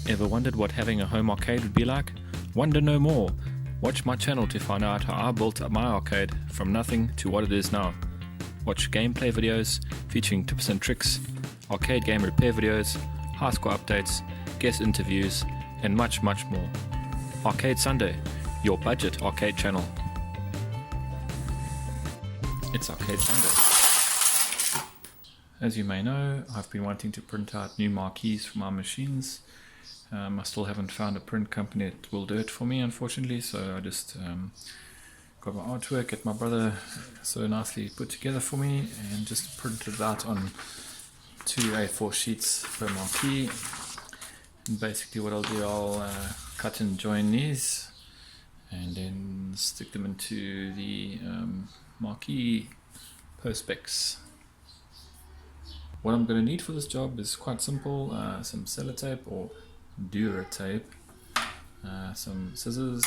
Ever wondered what having a home arcade would be like? Wonder no more. Watch my channel to find out how I built up my arcade from nothing to what it is now. Watch gameplay videos featuring tips and tricks, arcade game repair videos, high score updates, guest interviews, and much more. Arcade Sunday, your budget arcade channel. It's Arcade Sunday. As you may know, I've been wanting to print out new marquees for my machines. I still haven't found a print company that will do it for me, unfortunately, so I just got my artwork that my brother so nicely put together for me and just printed it out on 2 A4 sheets per marquee. And basically what I'll do, I'll cut and join these and then stick them into the marquee perspex. What I'm going to need for this job is quite simple: some sellotape or Dura tape, some scissors,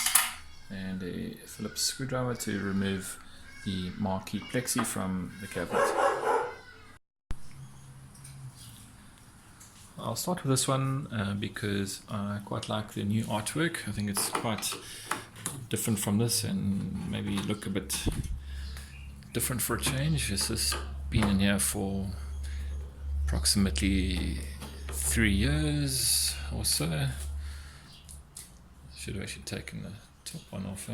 and a Phillips screwdriver to remove the marquee plexi from the cabinet. I'll start with this one because I quite like the new artwork. I think it's quite different from this and maybe look a bit different for a change. This has been in here for approximately 3 years or so. Should have actually taken the top one off.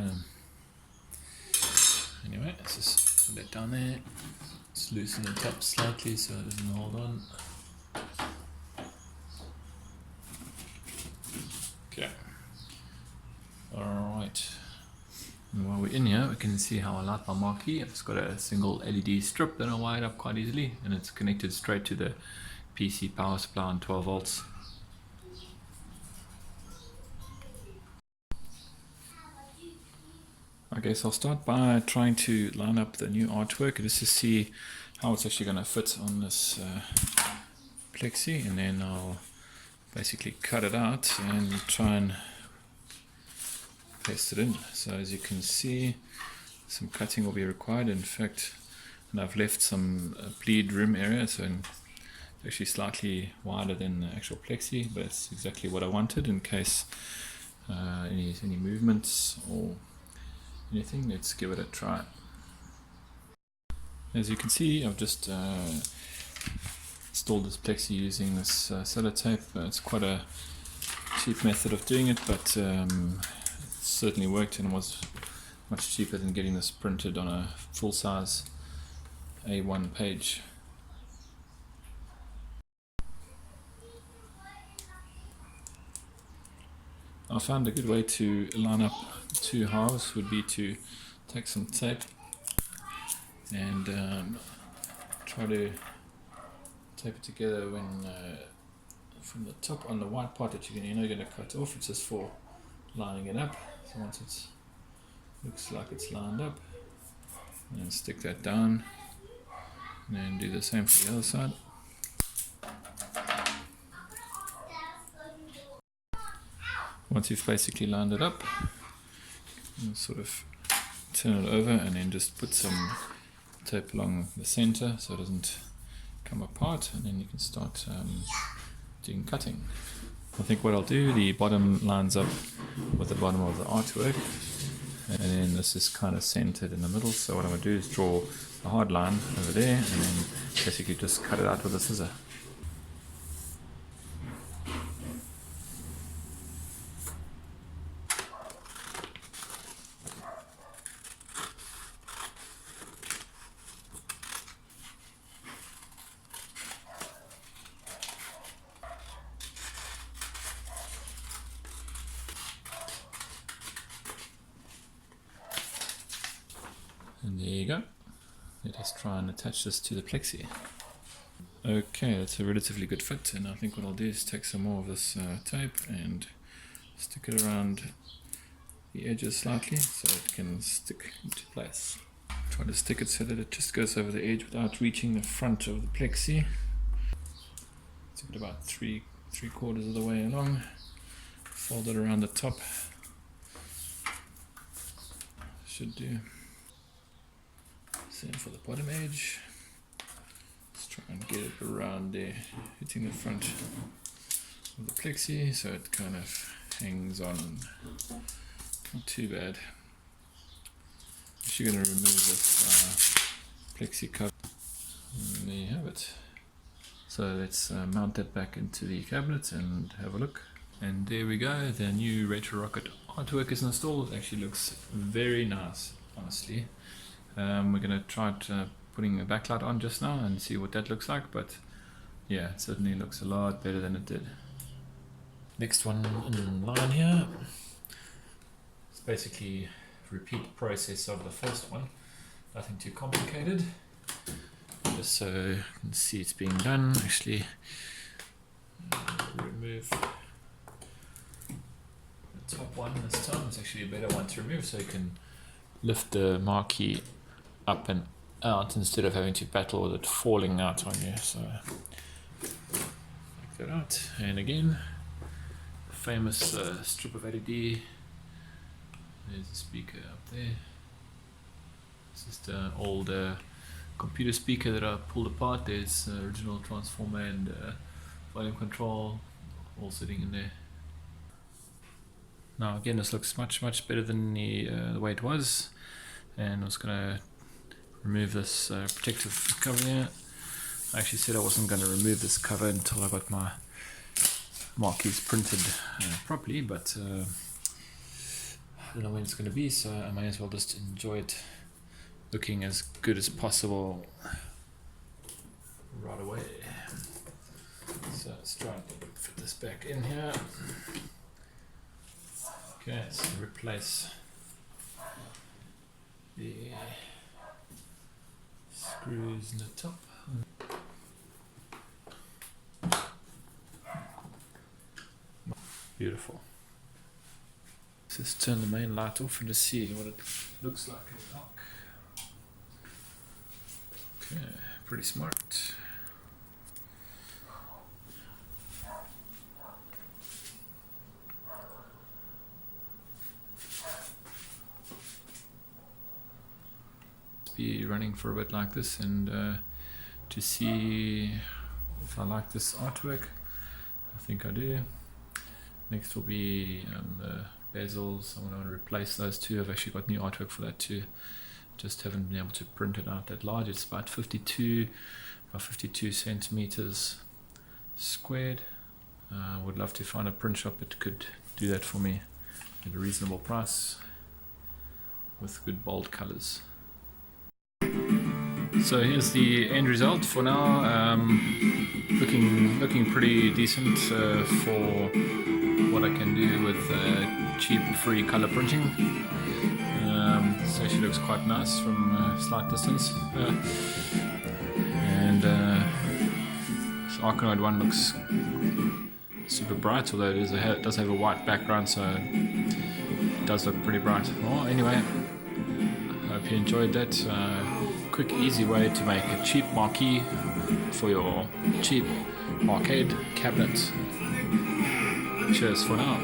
Anyway, let's just put that down there. Let's loosen the top slightly so it doesn't hold on. Okay. Alright. And while we're in here, we can see how I light my marquee. It's got a single LED strip that I wired up quite easily, and it's connected straight to the PC power supply on 12 volts. Okay, so I'll start by trying to line up the new artwork just to see how it's actually going to fit on this plexi, and then I'll basically cut it out and try and paste it in. So as you can see, some cutting will be required. In fact, and I've left some bleed rim area, so it's actually slightly wider than the actual plexi, but it's exactly what I wanted in case any movements or anything. Let's give it a try. As you can see, I've just installed this plexi using this sellotape. It's quite a cheap method of doing it, but it certainly worked and was much cheaper than getting this printed on a full-size A1 page. I found a good way to line up two halves would be to take some tape and try to tape it together when from the top on the white part that you're going to cut off. It's just for lining it up. So once it looks like it's lined up, and stick that down, and then do the same for the other side. Once you've basically lined it up, you sort of turn it over and then just put some tape along the center so it doesn't come apart, and then you can start doing cutting. I think what I'll do, the bottom lines up with the bottom of the artwork, and then this is kind of centered in the middle, so what I'm going to do is draw a hard line over there and then basically just cut it out with a scissor. And there you go. Let us try and attach this to the plexi. Okay, that's a relatively good fit, and I think what I'll do is take some more of this tape and stick it around the edges slightly so it can stick into place. Try to stick it so that it just goes over the edge without reaching the front of the plexi. Stick it about three quarters of the way along. Fold it around the top. Should do. Same for the bottom edge. Let's try and get it around there, hitting the front of the plexi, so it kind of hangs on. Not too bad. I'm actually going to remove this plexi cover. And there you have it. So let's mount that back into the cabinet and have a look. And there we go, the new Retro Rocket artwork is installed. It actually looks very nice, honestly. We're going to try putting a backlight on just now and see what that looks like, but yeah, it certainly looks a lot better than it did. Next one in line here. It's basically a repeat process of the first one. Nothing too complicated. Just so you can see it's being done. Actually, remove the top one this time. It's actually a better one to remove, so you can lift the marquee up and out instead of having to battle with it falling out on you. So take that out, and again, the famous strip of LED. There's a speaker up there. It's just an old computer speaker that I pulled apart. There's original transformer and volume control all sitting in there. Now again, this looks much better than the way it was, and I was going to remove this protective cover here. I actually said I wasn't going to remove this cover until I got my marquees printed properly, but I don't know when it's going to be, so I may as well just enjoy it looking as good as possible right away. So let's try and fit this back in here. Okay, let's replace the screws in the top. Beautiful. Let's just turn the main light off and just see what it looks like in the dark. Okay, pretty smart. Be running for a bit like this, and to see if I like this artwork. I think I do. Next will be the bezels. I want to replace those two. I've actually got new artwork for that too. Just haven't been able to print it out that large. It's about 52 by 52 centimeters squared. Would love to find a print shop that could do that for me at a reasonable price with good bold colors. So here's the end result for now. Looking pretty decent for what I can do with cheap free color printing. So she looks quite nice from a slight distance. And this Archinoid one looks super bright, although it does have a white background, so it does look pretty bright. Well, anyway, I hope you enjoyed that. Quick, easy way to make a cheap marquee for your cheap arcade cabinet. Cheers for now.